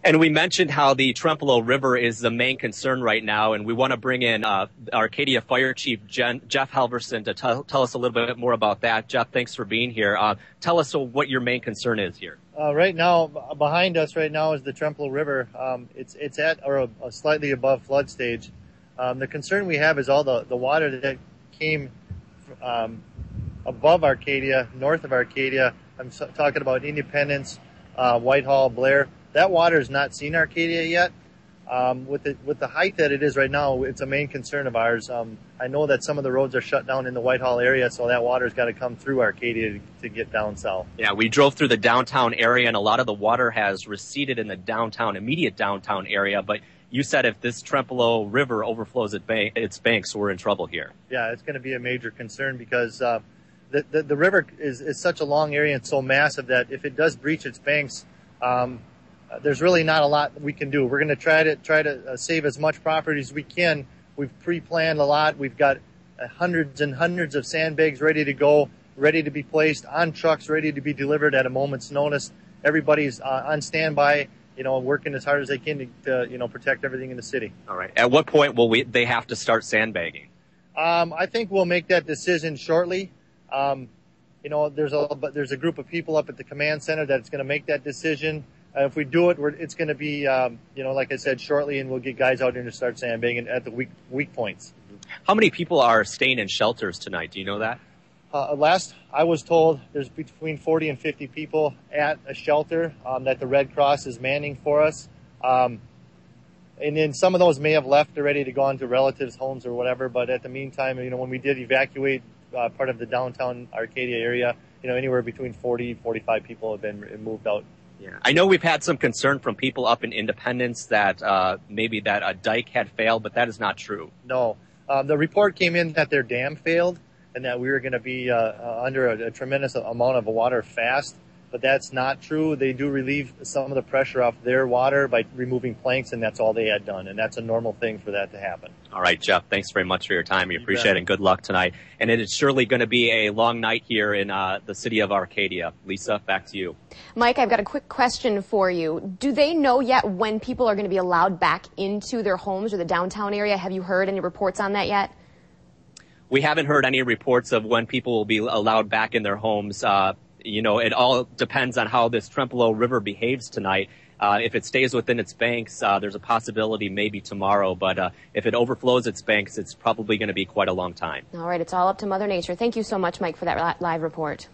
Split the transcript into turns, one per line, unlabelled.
And we mentioned how the Trempealeau River is the main concern right now, and we want to bring in Arcadia Fire Chief Jeff Halvorsen to tell us a little bit more about that. Jeff, thanks for being here. Tell us what your main concern is here.
Right now, behind us right now is the Trempealeau River. It's at or slightly above flood stage. The concern we have is all the water that came above Arcadia, north of Arcadia. I'm talking about Independence, Whitehall, Blair. That water has not seen Arcadia yet. With the height that it is right now, it's a main concern of ours. I know that some of the roads are shut down in the Whitehall area, so that water's got to come through Arcadia to get down south.
Yeah, we drove through the downtown area, and a lot of the water has receded in the immediate downtown area. But you said if this Trempealeau River overflows its banks, we're in trouble here.
Yeah, it's going to be a major concern because the river is such a long area and so massive that if it does breach its banks, there's really not a lot we can do. We're going to try to save as much property as we can. We've pre-planned a lot. We've got hundreds and hundreds of sandbags ready to go, ready to be placed on trucks, ready to be delivered at a moment's notice. Everybody's on standby, working as hard as they can to protect everything in the city.
All right. At what point will they have to start sandbagging?
I think we'll make that decision shortly. There's a group of people up at the command center that's going to make that decision. If we do it, it's going to be, like I said, shortly, and we'll get guys out here to start sandbagging at the weak points.
How many people are staying in shelters tonight? Do you know that?
Last I was told, there's between 40 and 50 people at a shelter that the Red Cross is manning for us. And then some of those may have left already to go on to relatives' homes or whatever. But at the meantime, when we did evacuate part of the downtown Arcadia area, anywhere between 40 and 45 people have been moved out.
Yeah. I know we've had some concern from people up in Independence that maybe that a dike had failed, but that is not true.
No. The report came in that their dam failed and that we were going to be under a tremendous amount of water fast, but that's not true. They do relieve some of the pressure off their water by removing planks, and that's all they had done, and that's a normal thing for that to happen.
All right, Jeff, thanks very much for your time. We appreciate it, and good luck tonight. And it is surely going to be a long night here in the city of Arcadia. Lisa, back to you.
Mike, I've got a quick question for you. Do they know yet when people are going to be allowed back into their homes or the downtown area? Have you heard any reports on that yet?
We haven't heard any reports of when people will be allowed back in their homes. It all depends on how this Trempealeau River behaves tonight. If it stays within its banks, there's a possibility maybe tomorrow. But if it overflows its banks, it's probably going to be quite a long time.
All right. It's all up to Mother Nature. Thank you so much, Mike, for that live report.